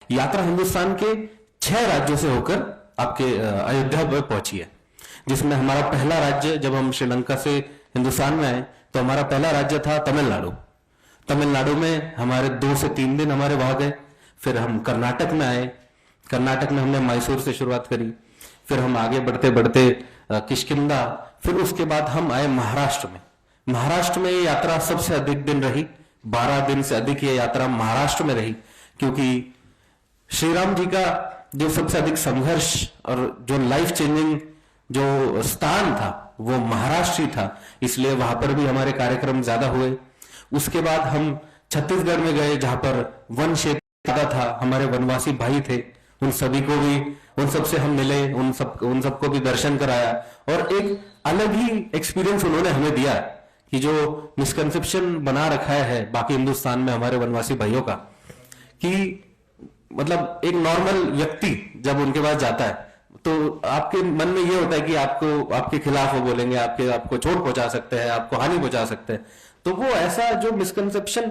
यात्रा हिंदुस्तान के 6 राज्यों से होकर आपके अयोध्या में पहुंची है, जिसमें हमारा पहला राज्य, जब हम श्रीलंका से हिंदुस्तान में आए तो हमारा पहला राज्य था तमिलनाडु। तमिलनाडु में हमारे 2 से 3 दिन हमारे वहां गए। फिर हम कर्नाटक में आए। कर्नाटक में हमने मैसूर से शुरुआत करी। फिर हम आगे बढ़ते बढ़ते किष्किंधा। फिर उसके बाद हम आए महाराष्ट्र में। महाराष्ट्र में ये यात्रा सबसे अधिक दिन रही। 12 दिन से अधिक ये यात्रा महाराष्ट्र में रही, क्योंकि श्री राम जी का जो सबसे अधिक संघर्ष और जो लाइफ चेंजिंग जो स्थान था वो महाराष्ट्र ही था, इसलिए वहां पर भी हमारे कार्यक्रम ज्यादा हुए। उसके बाद हम छत्तीसगढ़ में गए, जहां पर वन क्षेत्र था, हमारे वनवासी भाई थे, उन सभी को भी, उन सबसे हम मिले, उन सबको भी दर्शन कराया। और एक अलग ही एक्सपीरियंस उन्होंने हमें दिया कि जो मिसकंसेप्शन बना रखा है बाकी हिंदुस्तान में हमारे वनवासी भाइयों का, कि मतलब एक नॉर्मल व्यक्ति जब उनके पास जाता है तो आपके मन में ये होता है कि आपके खिलाफ वो बोलेंगे, आपको चोट पहुंचा सकते हैं, आपको हानि पहुंचा सकते हैं। तो वो ऐसा जो मिसकंसेप्शन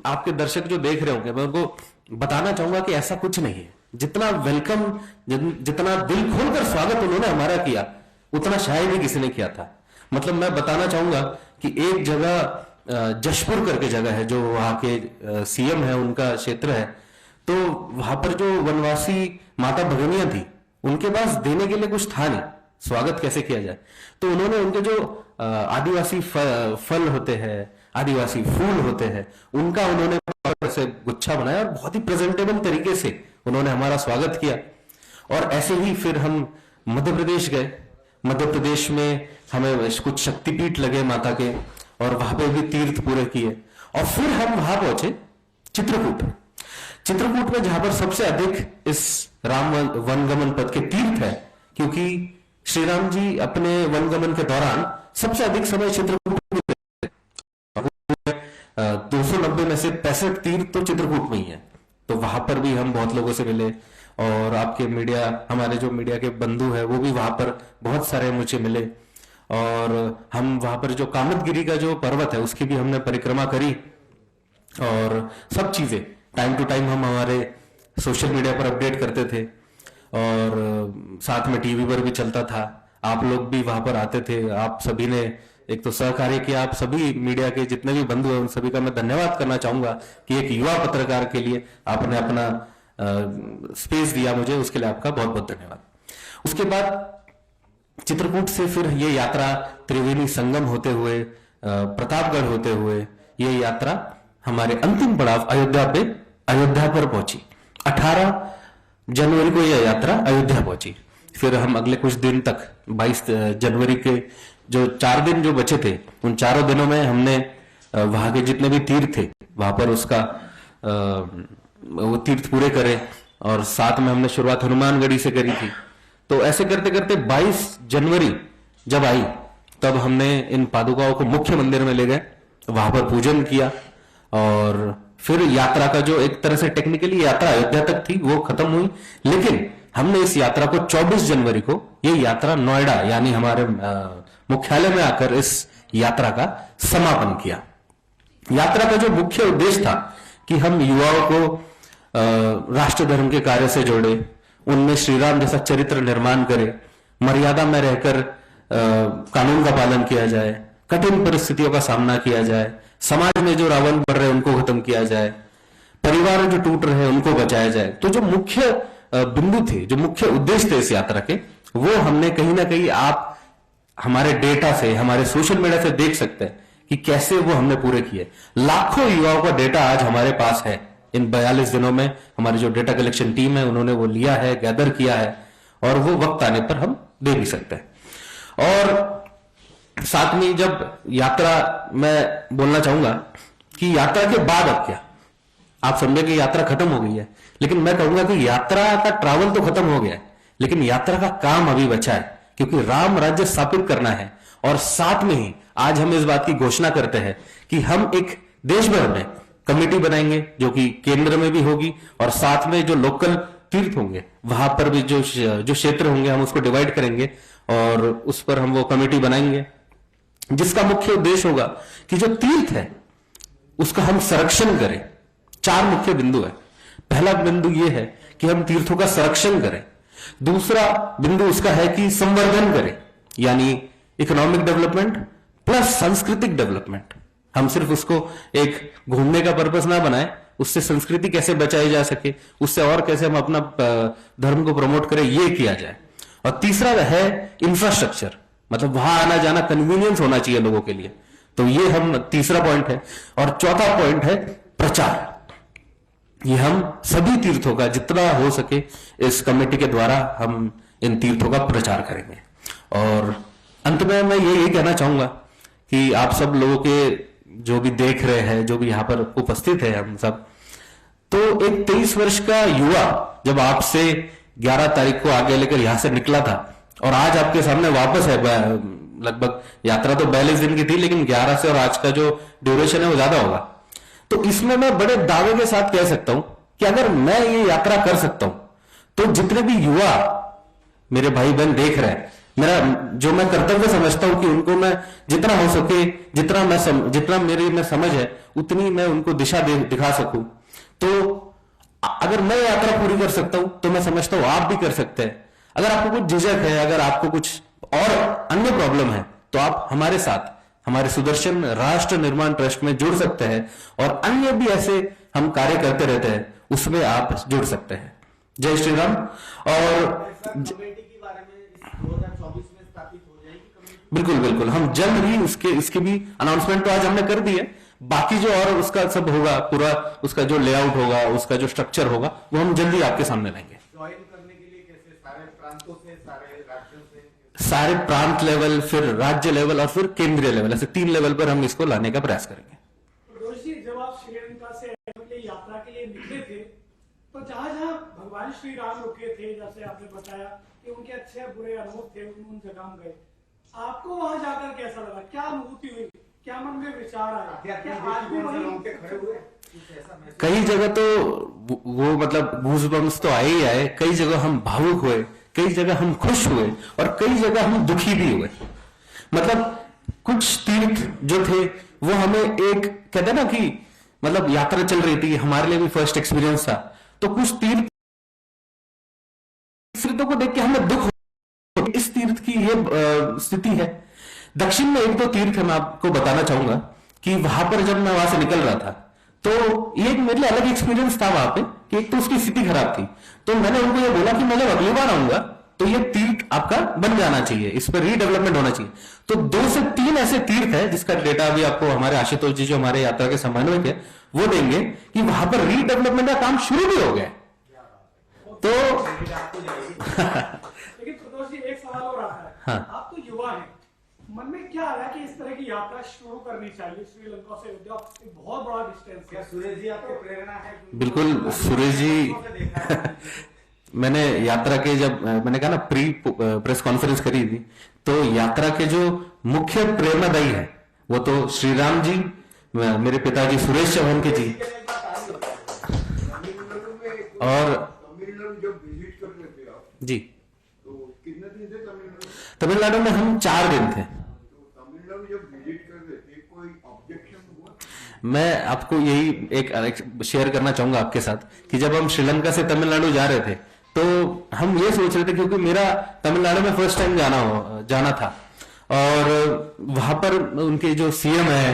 आपके दर्शक जो देख रहे होंगे, मैं उनको बताना चाहूंगा कि ऐसा कुछ नहीं है। जितना वेलकम, जितना दिल खोलकर स्वागत उन्होंने हमारा किया, उतना शायद ही किसी ने किया था। मतलब मैं बताना चाहूंगा कि एक जगह जशपुर करके जगह है, जो वहां के सीएम है, उनका क्षेत्र है। तो वहां पर जो वनवासी माता भगिनियां थी, उनके पास देने के लिए कुछ था नहीं, स्वागत कैसे किया जाए। तो उन्होंने उनके जो आदिवासी फल होते हैं, आदिवासी फूल होते हैं, उनका उन्होंने से गुच्छा बनाया और बहुत ही प्रेजेंटेबल तरीके से उन्होंने हमारा स्वागत किया। और ऐसे ही फिर हम मध्य प्रदेश गए। मध्य प्रदेश में हमें कुछ शक्तिपीठ लगे माता के, और वहां पे भी तीर्थ पूरे किए। और फिर हम वहां पहुंचे चित्रकूट में, जहां पर सबसे अधिक इस राम वनगमन पथ के तीर्थ है, क्योंकि श्री राम जी अपने वनगमन के दौरान सबसे अधिक समय चित्रकूट में 290 में से 65 तीर्थ तो चित्रकूट में ही है। तो वहां पर भी हम बहुत लोगों से मिले, और आपके मीडिया, हमारे जो मीडिया के बंधु है वो भी वहां पर बहुत सारे मुझे मिले। और हम वहां पर जो कामतगिरी का जो पर्वत है उसकी भी हमने परिक्रमा करी, और सब चीजें टाइम टू टाइम हम हमारे सोशल मीडिया पर अपडेट करते थे, और साथ में टीवी पर भी चलता था। आप लोग भी वहां पर आते थे। आप सभी ने एक तो सहकार्य किया। आप सभी मीडिया के जितने भी बंधु हैं उन सभी का मैं धन्यवाद करना चाहूंगा कि एक युवा पत्रकार के लिए आपने अपना स्पेस दिया मुझे, उसके लिए आपका बहुत बहुत धन्यवाद। उसके बाद चित्रकूट से फिर ये यात्रा त्रिवेणी संगम होते हुए, प्रतापगढ़ होते हुए, ये यात्रा हमारे अंतिम पड़ाव अयोध्या पर पहुंची। 18 जनवरी को यह यात्रा अयोध्या पहुंची। फिर हम अगले कुछ दिन तक 22 जनवरी के जो 4 दिन जो बचे थे, उन 4 दिनों में हमने वहां के जितने भी तीर्थ थे वहां पर उसका वो तीर्थ पूरे करे। और साथ में हमने शुरुआत हनुमानगढ़ी से करी थी। तो ऐसे करते करते 22 जनवरी जब आई, तब हमने इन पादुकाओं को मुख्य मंदिर में ले गए, वहां पर पूजन किया। और फिर यात्रा का जो एक तरह से टेक्निकली यात्रा अयोध्या तक थी वो खत्म हुई, लेकिन हमने इस यात्रा को 24 जनवरी को ये यात्रा नोएडा यानी हमारे मुख्यालय में आकर इस यात्रा का समापन किया। यात्रा का जो मुख्य उद्देश्य था कि हम युवाओं को राष्ट्र धर्म के कार्य से जोड़े, उनमें श्री राम जैसा चरित्र निर्माण करे, मर्यादा में रहकर कानून का पालन किया जाए, कठिन परिस्थितियों का सामना किया जाए, समाज में जो रावण बढ़ रहे उनको खत्म किया जाए, परिवार जो टूट रहे उनको बचाया जाए। तो जो मुख्य बिंदु थे, जो मुख्य उद्देश्य थे इस यात्रा के, वो हमने कहीं ना कहीं आप हमारे डेटा से, हमारे सोशल मीडिया से देख सकते हैं कि कैसे वो हमने पूरे किए। लाखों युवाओं का डेटा आज हमारे पास है। इन 42 दिनों में हमारी जो डेटा कलेक्शन टीम है उन्होंने वो लिया है, गैदर किया है, और वो वक्त आने पर हम दे भी सकते हैं। और साथ में जब यात्रा, मैं बोलना चाहूंगा कि यात्रा के बाद अब क्या, आप समझे कि यात्रा खत्म हो गई है, लेकिन मैं कहूंगा कि यात्रा का ट्रैवल तो खत्म हो गया है, लेकिन यात्रा का काम अभी बचा है, क्योंकि राम राज्य स्थापित करना है। और साथ में ही आज हम इस बात की घोषणा करते हैं कि हम एक देश भर में कमेटी बनाएंगे, जो कि केंद्र में भी होगी, और साथ में जो लोकल तीर्थ होंगे वहां पर भी जो क्षेत्र होंगे हम उसको डिवाइड करेंगे, और उस पर हम वो कमेटी बनाएंगे, जिसका मुख्य उद्देश्य होगा कि जो तीर्थ है उसका हम संरक्षण करें। 4 मुख्य बिंदु है। पहला बिंदु ये है कि हम तीर्थों का संरक्षण करें। दूसरा बिंदु उसका है कि संवर्धन करें, यानी इकोनॉमिक डेवलपमेंट प्लस सांस्कृतिक डेवलपमेंट। हम सिर्फ उसको एक घूमने का पर्पस ना बनाए, उससे संस्कृति कैसे बचाई जा सके, उससे और कैसे हम अपना धर्म को प्रमोट करें, ये किया जाए। और तीसरा है इंफ्रास्ट्रक्चर, मतलब वहां आना जाना कन्वीनियंस होना चाहिए लोगों के लिए। तो ये हम तीसरा पॉइंट है। और चौथा पॉइंट है प्रचार। ये हम सभी तीर्थों का जितना हो सके इस कमेटी के द्वारा हम इन तीर्थों का प्रचार करेंगे। और अंत में मैं यही कहना चाहूंगा कि आप सब लोगों के जो भी देख रहे हैं, जो भी यहाँ पर उपस्थित है हम सब, तो एक 23 वर्ष का युवा जब आपसे 11 तारीख को आगे लेकर यहां से निकला था और आज आपके सामने वापस है, लगभग यात्रा तो 42 दिन की थी, लेकिन 11 से और आज का जो ड्यूरेशन है वो ज्यादा होगा। तो इसमें मैं बड़े दावे के साथ कह सकता हूं कि अगर मैं ये यात्रा कर सकता हूं तो जितने भी युवा मेरे भाई बहन देख रहे हैं, मेरा जो मैं कर्तव्य समझता हूं कि उनको मैं जितना हो सके, जितना मेरी में समझ है उतनी मैं उनको दिशा दिखा सकूं। तो अगर मैं यात्रा पूरी कर सकता हूं तो मैं समझता हूं आप भी कर सकते हैं। अगर आपको कुछ झिझक है, अगर आपको कुछ और अन्य प्रॉब्लम है, तो आप हमारे साथ हमारे सुदर्शन राष्ट्र निर्माण ट्रस्ट में जुड़ सकते हैं और अन्य भी ऐसे हम कार्य करते रहते हैं, उसमें आप जुड़ सकते हैं। जय श्री राम। और बिल्कुल बिल्कुल, हम जल्द ही इसके भी अनाउंसमेंट तो आज हमने कर दी है। बाकी जो और उसका सब होगा, पूरा उसका जो लेआउट होगा, उसका जो स्ट्रक्चर होगा, वो हम जल्दी आपके सामने लाएंगे। ज्वाइन करने के लिए कैसे? सारे प्रांतों से, सारे राज्यों से? सारे प्रांत लेवल, फिर राज्य लेवल और फिर केंद्रीय लेवल, ऐसे 3 लेवल पर हम इसको लाने का प्रयास करेंगे। जोशी, जब आप श्रीलंका से यात्रा के लिए निकले थे तो जहां जहां भगवान श्री राम रुके थे, जैसे आपने बताया कि उनके अच्छे बुरे अनुभव थे, उन जगह हम गए, आपको वहां जाकर कैसा लगा? क्या अनुभूति हुई? क्या मन में विचार आया? क्या आज भी वहीं खड़े हुए? कई जगह तो वो मतलब गूज़बम्स तो आए ही आए, कई जगह हम भावुक हुए, कई जगह हम खुश हुए और कई जगह हम दुखी भी हुए। मतलब कुछ तीर्थ जो थे वो हमें एक कहते ना कि मतलब यात्रा चल रही थी, हमारे लिए भी फर्स्ट एक्सपीरियंस था, तो कुछ तीर्थों को देख के हमें दुख। इस तीर्थ की ये स्थिति है। दक्षिण में 1-2 तीर्थ मैं आपको बताना चाहूंगा कि वहां पर जब मैं वहां से निकल रहा था तो ये एक मेरे लिए अलग एक्सपीरियंस था वहां पे कि एक तो उसकी स्थिति खराब थी। तो मैंने उनको ये बोला कि मैं जब अगली बार आऊंगा तो ये तीर्थ आपका बन जाना चाहिए, इस पर रीडेवलपमेंट होना चाहिए। तो 2 से 3 ऐसे तीर्थ है जिसका डेटा भी आपको हमारे आशुतोष जी जो हमारे यात्रा के समन्वयक है वो देंगे कि वहां पर रीडेवलपमेंट का काम शुरू भी हो गया। तो लेकिन प्रदोष जी, एक सवाल और आता है। हाँ। आप तो युवा हैं, मन में क्या आ रहा है कि इस तरह की यात्रा शुरू करनी चाहिए? श्रीलंका से अयोध्या एक बहुत बड़ा डिस्टेंस है। सुरेश जी आपकी प्रेरणा है? बिल्कुल सुरेश जी मैंने यात्रा के जब मैंने कहा ना प्री प्रेस कॉन्फ्रेंस करी थी, तो यात्रा के जो मुख्य प्रेरणादायी है वो तो श्री राम जी, मेरे पिताजी सुरेश चौहान के जी। और तमिलनाडु जब विजिट कर रहे थे आप जी, तो कितने दिन थे तमिलनाडु? तमिलनाडु में हम 4 दिन थे। तो तमिलनाडु जब विजिट कर रहे थे कोई ऑब्जेक्शन हुआ? मैं आपको यही एक शेयर करना चाहूंगा आपके साथ कि जब हम श्रीलंका से तमिलनाडु जा रहे थे तो हम ये सोच रहे थे, क्योंकि मेरा तमिलनाडु में फर्स्ट टाइम जाना था और वहां पर उनके जो सीएम है,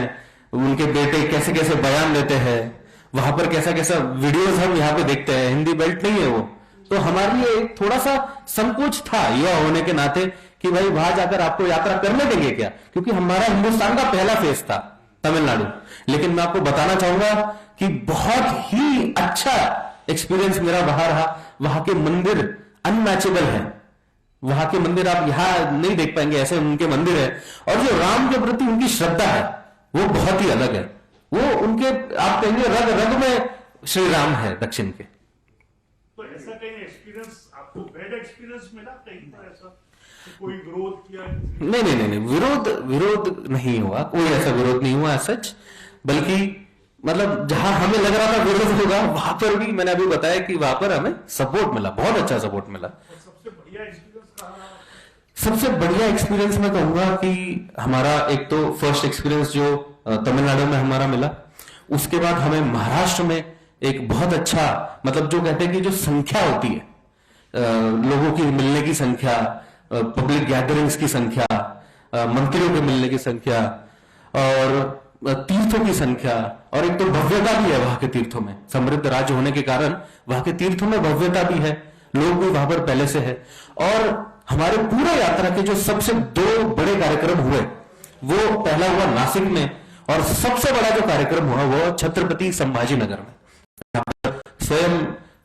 उनके बेटे कैसे कैसे बयान देते हैं, वहां पर कैसा कैसा वीडियोस हम यहाँ पे देखते हैं। हिंदी बेल्ट नहीं है वो, तो हमारे लिए थोड़ा सा संकोच था युवा होने के नाते कि भाई वहां जाकर आपको यात्रा करने देंगे क्या, क्योंकि हमारा हिंदुस्तान का पहला फेज था तमिलनाडु। लेकिन मैं आपको बताना चाहूंगा कि बहुत ही अच्छा एक्सपीरियंस मेरा वहां रहा। वहां के मंदिर अनमैचेबल है, वहां के मंदिर आप यहां नहीं देख पाएंगे, ऐसे उनके मंदिर है। और जो राम के प्रति उनकी श्रद्धा है वो बहुत ही अलग है। वो उनके आप कहेंगे रग रग में श्री राम है दक्षिण के। तो ऐसा कहीं एक्सपीरियंस आपको बैड एक्सपीरियंस मिला कहीं पर ऐसा कोई विरोध किया? नहीं, विरोध नहीं हुआ, कोई ऐसा विरोध नहीं हुआ सच। बल्कि मतलब जहां हमें लग रहा था विरोध होगा वहां पर भी मैंने अभी बताया कि वहां पर हमें सपोर्ट मिला, बहुत अच्छा सपोर्ट मिला। सबसे बढ़िया एक्सपीरियंस कहा? सबसे बढ़िया एक्सपीरियंस मैं कहूंगा कि हमारा एक तो फर्स्ट एक्सपीरियंस जो तमिलनाडु में हमारा मिला, उसके बाद हमें महाराष्ट्र में एक बहुत अच्छा, मतलब जो कहते हैं कि जो संख्या होती है, लोगों की मिलने की संख्या, पब्लिक गैदरिंग्स की संख्या, मंत्रियों के मिलने की संख्या, और तीर्थों की संख्या, और एक तो भव्यता भी है वहां के तीर्थों में। समृद्ध राज्य होने के कारण वहां के तीर्थों में भव्यता भी है, लोग भी वहां पर पहले से है। और हमारे पूरे यात्रा के जो सबसे 2 बड़े कार्यक्रम हुए, वो पहला हुआ नासिक में, और सबसे बड़ा जो कार्यक्रम हुआ वो छत्रपति संभाजीनगर में। स्वयं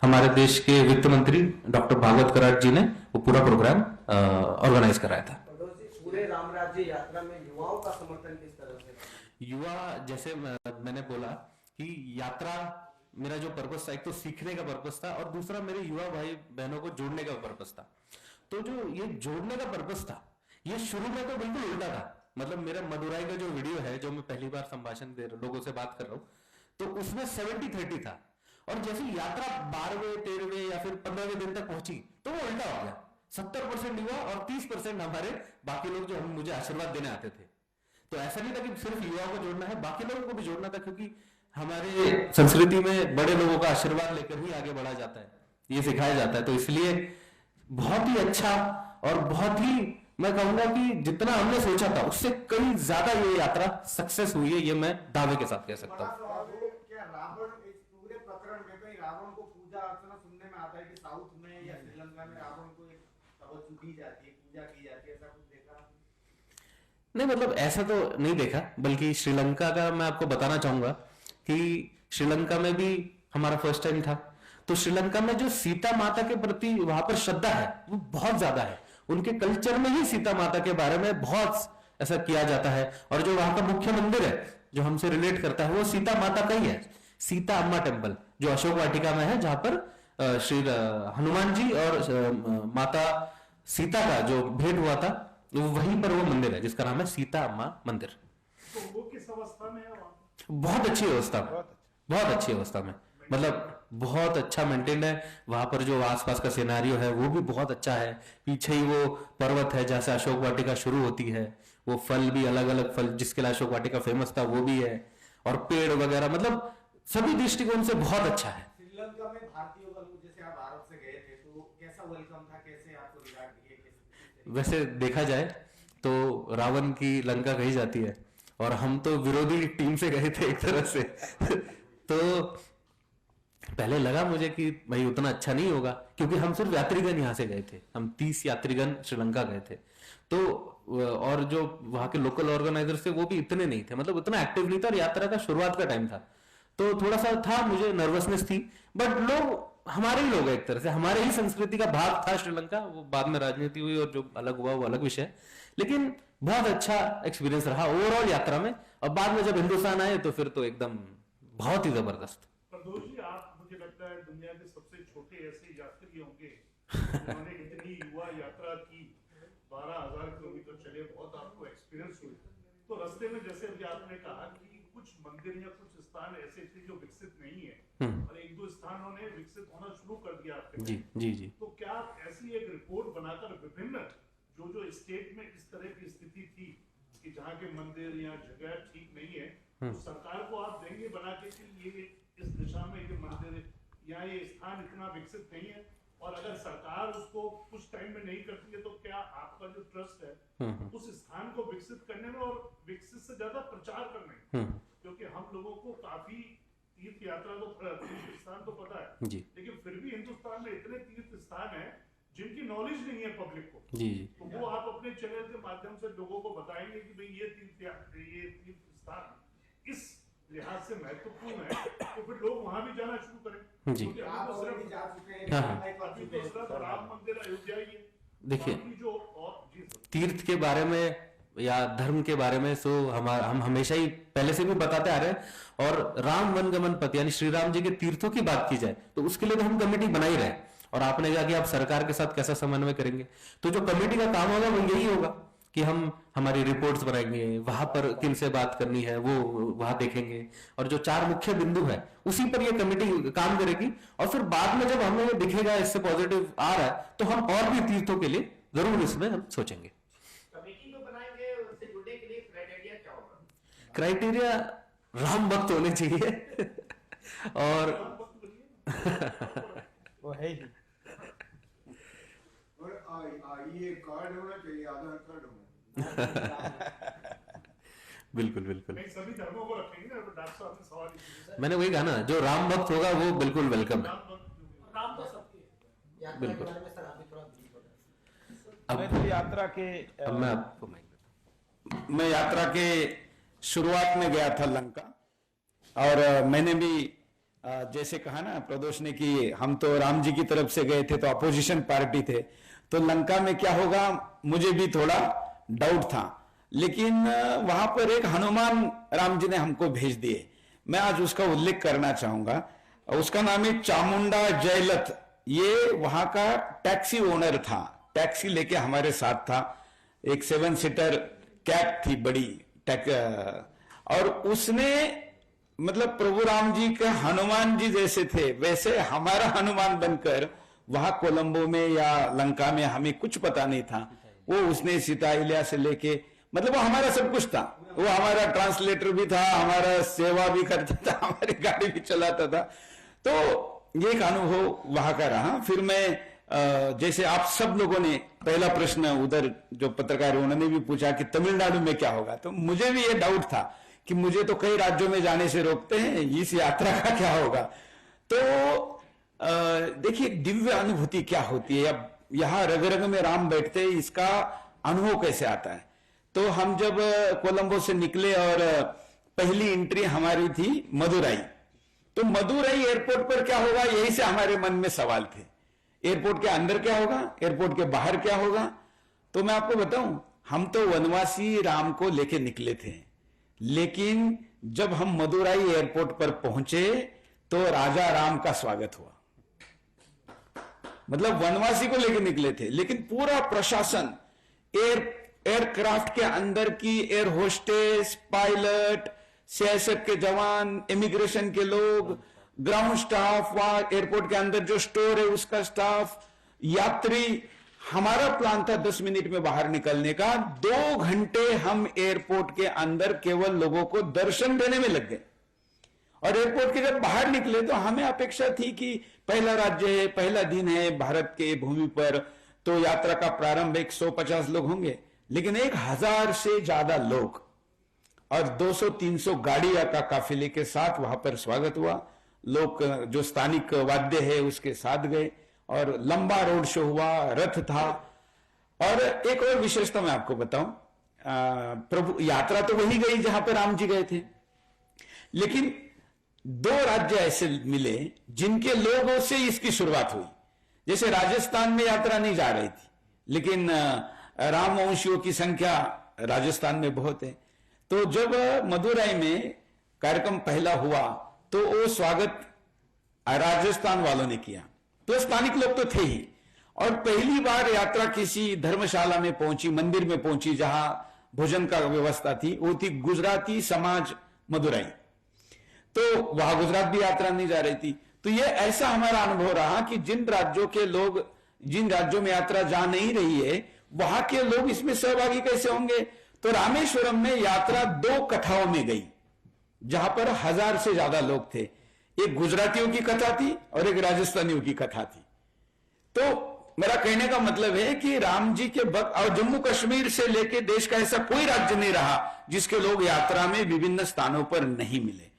हमारे देश के वित्त मंत्री डॉक्टर भागवत कराट जी ने वो पूरा प्रोग्राम ऑर्गेनाइज कराया था। पूरे राम राज्य यात्रा में युवाओं का समर्थन किस तरह से? युवा, जैसे मैंने बोला कि यात्रा, मेरा जो पर्पस था, एक तो सीखने का पर्पस था, और दूसरा मेरे युवा भाई बहनों को जोड़ने का पर्पस था। तो जो ये जोड़ने का पर्पस था, ये शुरू में तो बिल्कुल उल्टा था। मतलब मेरा मदुराई का जो वीडियो है, जो मैं पहली बार संभाषण दे लोगों से बात कर रहा हूँ, तो उसमें 70-30 था, और जैसे यात्रा 12वें 13वें या फिर 15वें दिन तक पहुंची तो वो उल्टा हो गया। 70% युवा और 30% हमारे बाकी लोग जो हम मुझे आशीर्वाद देने आते थे। तो ऐसा नहीं था कि सिर्फ युवाओं को जोड़ना है, बाकी लोगों को भी जोड़ना था, क्योंकि हमारे संस्कृति में बड़े लोगों का आशीर्वाद लेकर ही आगे बढ़ा जाता है, ये सिखाया जाता है। तो इसलिए बहुत ही अच्छा, और बहुत ही, मैं कहूंगा कि जितना हमने सोचा था उससे कहीं ज्यादा ये यात्रा सक्सेस हुई है, ये मैं दावे के साथ कह सकता हूँ। क्या रावण, इस पूरे प्रकरण में कहीं रावण को पूजा अर्चना सुनने में आता है कि साउथ में या श्रीलंका में रावण को एक तवज्जो दी जाती है, पूजा की जाती है, ऐसा कुछ देखा? नहीं, मतलब ऐसा तो नहीं देखा, बल्कि श्रीलंका का मैं आपको बताना चाहूंगा कि श्रीलंका में भी हमारा फर्स्ट टाइम था। तो श्रीलंका में जो सीता माता के प्रति वहां पर श्रद्धा है वो बहुत ज्यादा है। उनके कल्चर में ही सीता माता के बारे में बहुत ऐसा किया जाता है, और जो वहां का मुख्य मंदिर है जो हमसे रिलेट करता है वो सीता माता का ही है, सीता अम्मा टेम्पल, जो अशोक वाटिका में है, जहां पर श्री हनुमान जी और माता सीता का जो भेंट हुआ था, वहीं पर वो मंदिर है जिसका नाम है सीता अम्मा मंदिर। तो वो किस अवस्था में है वहाँ? बहुत अच्छी अवस्था में, बहुत अच्छी अवस्था में, मतलब बहुत अच्छा मेंटेन है। वहां पर जो आसपास का सिनेरियो है वो भी बहुत अच्छा है। पीछे ही वो पर्वत है जहां से अशोक वाटिका शुरू होती है, वो फल भी अलग अलग फल जिसके लिए अशोक वाटिका फेमस था वो भी है, और पेड़ वगैरह, मतलब सभी दृष्टिकोण से बहुत अच्छा है। श्रीलंका में भारतीयों का, जैसे आप भारत से गए थे, तो कैसा वेलकम था, कैसे आपको रिगार्ड किए? वैसे देखा जाए तो रावण की लंका कही जाती है, और हम तो विरोधी टीम से गए थे एक तरह से तो पहले लगा मुझे कि भाई उतना अच्छा नहीं होगा, क्योंकि हम सिर्फ यात्रीगण यहाँ से गए थे, हम 30 यात्रीगण श्रीलंका गए थे। तो और जो वहां के लोकल ऑर्गेनाइजर्स थे वो भी इतने नहीं थे, मतलब उतना एक्टिव नहीं था, और यात्रा का शुरुआत का टाइम था, तो थोड़ा सा था, मुझे नर्वसनेस थी। बट लोग हमारे ही लोग, एक तरह से हमारे ही संस्कृति का भाग था श्रीलंका। वो बाद में राजनीति हुई और जो अलग हुआ वो अलग विषय है, लेकिन बहुत अच्छा एक्सपीरियंस रहा ओवरऑल यात्रा में। और बाद में जब हिंदुस्तान आए तो फिर तो एकदम बहुत ही जबरदस्त। प्रदोष जी, आप, मुझे लगता है दुनिया के सबसे छोटे ऐसे यात्री होंगे जिन्होंने इतनी युवा यात्रा की, 12,000 किलोमीटर चले, बहुत आपको एक्सपीरियंस हुई। तो रास्ते में जैसे अभी आपने कहा कि कुछ मंदिर या कुछ स्थान ऐसे थे जो विकसित नहीं है, और 1-2 स्थानों ने विकसित होना शुरू कर दिया आपके। जी जी जी। तो क्या आप ऐसी एक रिपोर्ट बनाकर विभिन्न जो स्टेट में इस तरह की स्थिति थी कि जहाँ के मंदिर या जगह ठीक नहीं है, तो सरकार को आप देंगे बना के कि ये इस दिशा में ये मंदिर या ये स्थान इतना विकसित नहीं है, और अगर सरकार उसको कुछ टाइम में नहीं करती है तो क्या आपका जो ट्रस्ट है उस स्थान को विकसित करने में और विकसित से ज्यादा प्रचार करने में, क्योंकि हम लोगों को काफी तीर्थ यात्रा तो तीर्थ स्थान तो पता है जी, लेकिन फिर भी हिंदुस्तान में इतने तीर्थ स्थान है जिनकी नॉलेज नहीं है पब्लिक को। जी, तो वो आप अपने चैनल के माध्यम से लोगों को बताएंगे कि भाई ये तीर्थ स्थान इस लिहाज से महत्वपूर्ण है, तो फिर लोग वहां भी जाना शुरू करें। जी। क्योंकि आप अभी तो ऑलरेडी सिर्फ जा चुके हैं, अभी तो सिर्फ राम मंदिर अयोध्या ही है। देखिए, बाकी जो और जी सर, तीर्थ के बारे में या धर्म के बारे में सो हम हमेशा ही पहले से भी बताते आ रहे हैं, और राम वनगमन पथ यानी श्री राम जी के तीर्थों की बात की जाए तो उसके लिए तो हम कमेटी बना ही रहे। और आपने कहा कि आप सरकार के साथ कैसा समन्वय करेंगे, तो जो कमेटी का काम होगा वो यही होगा कि हम हमारी रिपोर्ट्स बनाएंगे, वहां पर किन से बात करनी है वो वहां देखेंगे, और जो 4 मुख्य बिंदु है उसी पर ये कमेटी काम करेगी। और फिर बाद में जब हमें ये दिखेगा इससे पॉजिटिव आ रहा है तो हम और भी तीर्थों के लिए जरूर इसमें हम सोचेंगे। कमेटी को बनाएंगे, उससे जुड़ने के लिए क्राइटेरिया क्या होगा? क्राइटेरिया राम भक्त होने चाहिए और वो है ही। और ये कार्ड होना चाहिए, आधार कार्ड होना। बिल्कुल बिल्कुल। नहीं, सभी धर्मों को रखेंगे ना, तो डॉक्टर साहब ने सवाल किया। मैंने वही कहा ना, जो राम भक्त होगा वो बिल्कुल वेलकम है। राम तो सबकी है। यात्रा के बिल्कुल। बारे में सर आप भी थोड़ा brief बताएं। अब मैं तो यात्रा के अब मैं आपको मैं यात्रा के शुरुआत में गया था लंका, और मैंने भी जैसे कहा ना प्रदोष ने कि हम तो राम जी की तरफ से गए थे, तो अपोजिशन पार्टी थे, तो लंका में क्या होगा मुझे भी थोड़ा डाउट था, लेकिन वहां पर एक हनुमान राम जी ने हमको भेज दिए। मैं आज उसका उल्लेख करना चाहूंगा। उसका नाम है चामुंडा जयलथ। ये वहां का टैक्सी ओनर था, टैक्सी लेके हमारे साथ था। एक 7 सीटर कैब थी बड़ी और उसने मतलब प्रभु राम जी के हनुमान जी जैसे थे वैसे हमारा हनुमान बनकर वहां कोलंबो में या लंका में, हमें कुछ पता नहीं था, वो उसने सीता इलिया से लेके मतलब वो हमारा सब कुछ था। वो हमारा ट्रांसलेटर भी था, हमारा सेवा भी करता था, हमारी गाड़ी भी चलाता था। तो ये एक अनुभव वहां का रहा। फिर मैं जैसे आप सब लोगों ने पहला प्रश्न उधर जो पत्रकार उन्होंने भी पूछा कि तमिलनाडु में क्या होगा, तो मुझे भी ये डाउट था कि मुझे तो कई राज्यों में जाने से रोकते हैं, इस यात्रा का क्या होगा। तो देखिए दिव्य अनुभूति क्या होती है, अब यहां रग रग में राम बैठते हैं, इसका अनुभव कैसे आता है। तो हम जब कोलंबो से निकले और पहली एंट्री हमारी थी मदुराई, तो मदुराई एयरपोर्ट पर क्या होगा यही से हमारे मन में सवाल थे। एयरपोर्ट के अंदर क्या होगा, एयरपोर्ट के बाहर क्या होगा। तो मैं आपको बताऊं, हम तो वनवासी राम को लेके निकले थे, लेकिन जब हम मदुराई एयरपोर्ट पर पहुंचे तो राजा राम का स्वागत हुआ। मतलब वनवासी को लेके निकले थे, लेकिन पूरा प्रशासन, एयरक्राफ्ट के अंदर की एयर होस्टेस, पायलट, सीआईएसएफ के जवान, इमिग्रेशन के लोग, ग्राउंड स्टाफ, वहां एयरपोर्ट के अंदर जो स्टोर है उसका स्टाफ, यात्री, हमारा प्लान था 10 मिनट में बाहर निकलने का। 2 घंटे हम एयरपोर्ट के अंदर केवल लोगों को दर्शन देने में लग गए। और एयरपोर्ट के जब बाहर निकले तो हमें अपेक्षा थी कि पहला राज्य है, पहला दिन है भारत के भूमि पर, तो यात्रा का प्रारंभ 150 लोग होंगे, लेकिन 1000 से ज्यादा लोग और 200-300 गाड़ियां का काफिले के साथ वहां पर स्वागत हुआ। लोग जो स्थानिक वाद्य है उसके साथ गए और लंबा रोड शो हुआ, रथ था। और एक और विशेषता मैं आपको बताऊं, प्रभु यात्रा तो वही गई जहां पर राम जी गए थे, लेकिन 2 राज्य ऐसे मिले जिनके लोगों से इसकी शुरुआत हुई। जैसे राजस्थान में यात्रा नहीं जा रही थी, लेकिन रामवंशियों की संख्या राजस्थान में बहुत है। तो जब मदुराई में कार्यक्रम पहला हुआ तो वो स्वागत राजस्थान वालों ने किया, तो स्थानिक लोग तो थे ही। और पहली बार यात्रा किसी धर्मशाला में पहुंची, मंदिर में पहुंची जहां भोजन का व्यवस्था थी, वो थी गुजराती समाज मदुराई। तो वहां गुजरात भी यात्रा नहीं जा रही थी। तो ये ऐसा हमारा अनुभव रहा कि जिन राज्यों के लोग, जिन राज्यों में यात्रा जा नहीं रही है, वहां के लोग इसमें सहभागी कैसे होंगे। तो रामेश्वरम में यात्रा 2 कथाओं में गई जहां पर 1000 से ज्यादा लोग थे। एक गुजरातियों की कथा थी और एक राजस्थानियों की कथा थी। तो मेरा कहने का मतलब है कि राम जी के भक्त, और जम्मू कश्मीर से लेकर देश का ऐसा कोई राज्य नहीं रहा जिसके लोग यात्रा में विभिन्न स्थानों पर नहीं मिले।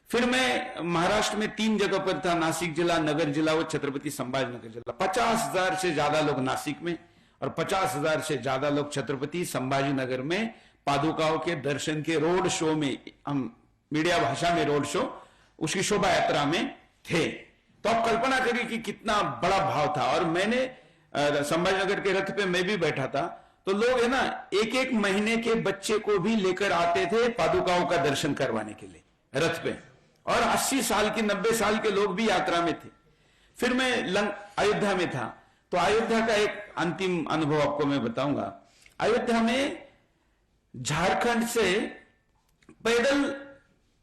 फिर मैं महाराष्ट्र में 3 जगह पर था, नासिक जिला, नगर जिला और छत्रपति संभाजीनगर जिला। 50,000 से ज्यादा लोग नासिक में और 50,000 से ज्यादा लोग छत्रपति संभाजीनगर में पादुकाओं के दर्शन के रोड शो में, हम मीडिया भाषा में रोड शो, उसकी शोभा यात्रा में थे। तो आप कल्पना करिए कि कितना बड़ा भाव था। और मैंने संभाजीनगर के रथ पे मैं भी बैठा था, तो लोग है ना 1-1 महीने के बच्चे को भी लेकर आते थे पादुकाओं का दर्शन करवाने के लिए रथ पे, और 80 साल के 90 साल के लोग भी यात्रा में थे। फिर मैं अयोध्या में था, तो अयोध्या का एक अंतिम अनुभव आपको मैं बताऊंगा। अयोध्या में झारखंड से पैदल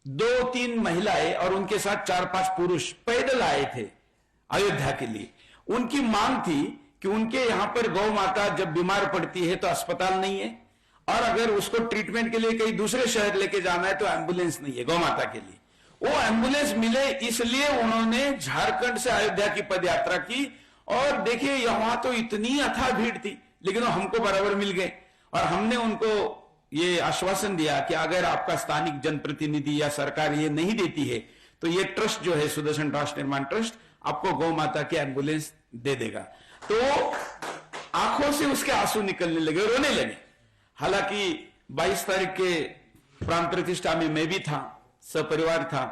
2-3 महिलाएं और उनके साथ 4-5 पुरुष पैदल आए थे अयोध्या के लिए। उनकी मांग थी कि उनके यहां पर गौ माता जब बीमार पड़ती है तो अस्पताल नहीं है, और अगर उसको ट्रीटमेंट के लिए कहीं दूसरे शहर लेके जाना है तो एम्बुलेंस नहीं है गौ माता के लिए। वो एम्बुलेंस मिले इसलिए उन्होंने झारखंड से अयोध्या की पदयात्रा की। और देखिए वहां तो इतनी अथाह भीड़ थी, लेकिन वो हमको बराबर मिल गए। और हमने उनको ये आश्वासन दिया कि अगर आपका स्थानिक जनप्रतिनिधि या सरकार ये नहीं देती है तो ये ट्रस्ट जो है सुदर्शन राष्ट्र निर्माण ट्रस्ट आपको गौ माता की एम्बुलेंस दे देगा। तो आंखों से उसके आंसू निकलने लगे, रोने लगे। हालांकि 22 तारीख के प्राण प्रतिष्ठा में मैं भी था, सपरिवार था,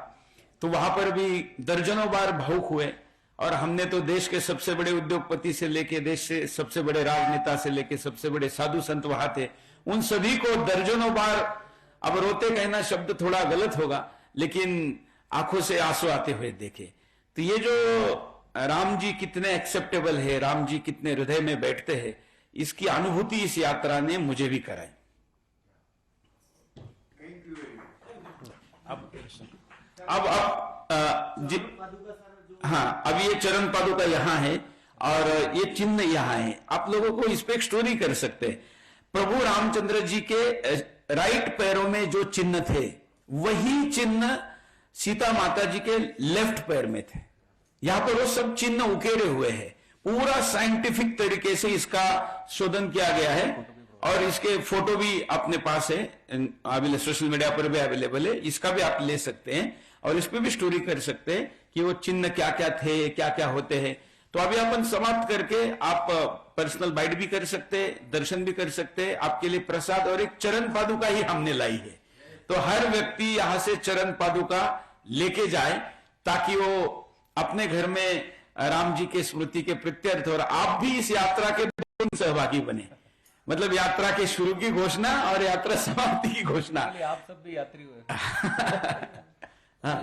तो वहां पर भी दर्जनों बार भावुक हुए। और हमने तो देश के सबसे बड़े उद्योगपति से लेके देश से सबसे बड़े राजनेता से लेके सबसे बड़े साधु संत वहां थे, उन सभी को दर्जनों बार, अब रोते कहना शब्द थोड़ा गलत होगा, लेकिन आंखों से आंसू आते हुए देखे। तो ये जो राम जी कितने एक्सेप्टेबल है, राम जी कितने हृदय में बैठते हैं, इसकी अनुभूति इस यात्रा ने मुझे भी कराई। Thank you very much. अब जी हाँ, अब ये चरण पादुका यहाँ है और ये चिन्ह यहाँ है। आप लोगों को इस पे एक स्टोरी कर सकते हैं। प्रभु रामचंद्र जी के राइट पैरों में जो चिन्ह थे, वही चिन्ह सीता माता जी के लेफ्ट पैर में थे। यहां पर वो सब चिन्ह उकेरे हुए हैं। पूरा साइंटिफिक तरीके से इसका शोधन किया गया है और इसके फोटो भी अपने पास है, सोशल मीडिया पर भी अवेलेबल है। इसका भी आप ले सकते हैं और इस पे भी स्टोरी कर सकते हैं कि वो चिन्ह क्या क्या थे, क्या क्या होते हैं। तो अभी अपन समाप्त करके आप पर्सनल बाइट भी कर सकते हैं, दर्शन भी कर सकते हैं। आपके लिए प्रसाद और एक चरण पादुका ही हमने लाई है, तो हर व्यक्ति यहां से चरण पादुका लेके जाए ताकि वो अपने घर में राम जी के स्मृति के प्रत्यर्थ, और आप भी इस यात्रा के सहभागी बने। मतलब यात्रा के शुरू की घोषणा और यात्रा समाप्ति की घोषणा। आप सब भी यात्री हुए। हाँ।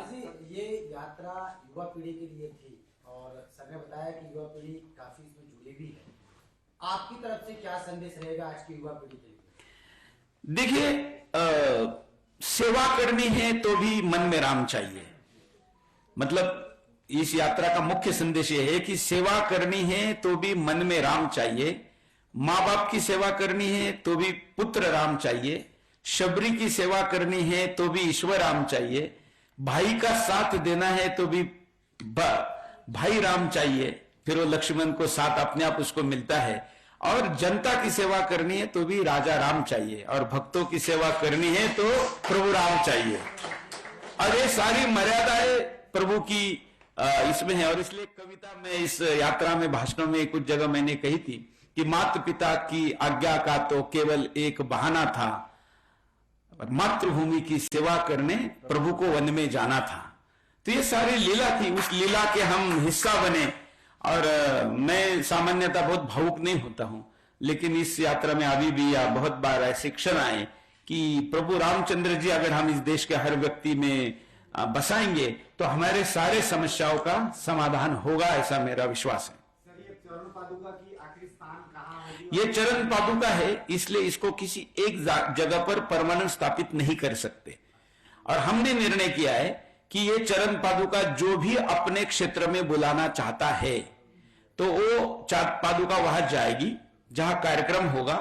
ये यात्रा युवा पीढ़ी के लिए थी और सर ने बताया कि युवा पीढ़ी काफी इसमें जुड़ी भी है। आपकी तरफ से क्या संदेश रहेगा आज की युवा पीढ़ी के लिए? देखिए, सेवा करनी है तो भी मन में राम चाहिए। मतलब इस यात्रा का मुख्य संदेश यह है कि सेवा करनी है तो भी मन में राम चाहिए। माँ बाप की सेवा करनी है तो भी पुत्र राम चाहिए। शबरी की सेवा करनी है तो भी ईश्वर राम चाहिए। भाई का साथ देना है तो भी भाई राम चाहिए। फिर वो लक्ष्मण को साथ अपने आप उसको मिलता है। और जनता की सेवा करनी है तो भी राजा राम चाहिए। और भक्तों की सेवा करनी है तो प्रभु राम चाहिए। और ये सारी मर्यादाएं प्रभु की इसमें है। और इसलिए कविता में, इस यात्रा में, भाषणों में कुछ जगह मैंने कही थी कि माता पिता की आज्ञा का तो केवल एक बहाना था, मातृभूमि की सेवा करने प्रभु को वन में जाना था। तो ये सारी लीला थी, उस लीला के हम हिस्सा बने। और मैं सामान्यतः बहुत भावुक नहीं होता हूं, लेकिन इस यात्रा में अभी भी या बहुत बार ऐसे क्षण आए कि प्रभु रामचंद्र जी अगर हम इस देश के हर व्यक्ति में बसाएंगे तो हमारे सारे समस्याओं का समाधान होगा, ऐसा मेरा विश्वास है। सर, ये चरण पादुका की आखिरी स्थान कहाँ होगी? ये चरण पादुका है, इसलिए इसको किसी एक जगह पर परमानेंट स्थापित नहीं कर सकते। और हमने निर्णय किया है कि ये चरण पादुका जो भी अपने क्षेत्र में बुलाना चाहता है तो वो पादुका वहां जाएगी जहां कार्यक्रम होगा।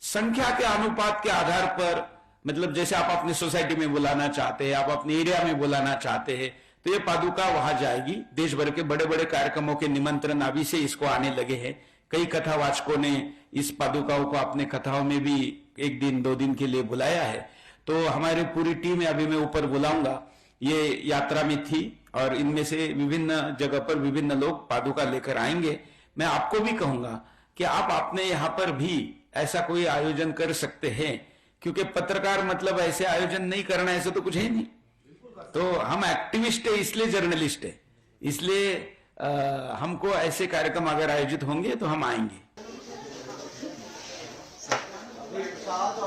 संख्या के अनुपात के आधार पर, मतलब जैसे आप अपनी सोसाइटी में बुलाना चाहते हैं, आप अपने एरिया में बुलाना चाहते हैं, तो ये पादुका वहां जाएगी। देश भर के बड़े बड़े कार्यक्रमों के निमंत्रण अभी से इसको आने लगे हैं। कई कथावाचकों ने इस पादुकाओं को अपने कथाओं में भी 1 दिन 2 दिन के लिए बुलाया है। तो हमारी पूरी टीम है, अभी मैं ऊपर बुलाऊंगा, ये यात्रा में थी और इनमें से विभिन्न जगह पर विभिन्न लोग पादुका लेकर आएंगे। मैं आपको भी कहूंगा कि आप अपने यहाँ पर भी ऐसा कोई आयोजन कर सकते हैं, क्योंकि पत्रकार मतलब ऐसे आयोजन नहीं करना, ऐसे तो कुछ है नहीं। तो हम एक्टिविस्ट है, इसलिए जर्नलिस्ट है, इसलिए हमको ऐसे कार्यक्रम अगर आयोजित होंगे तो हम आएंगे।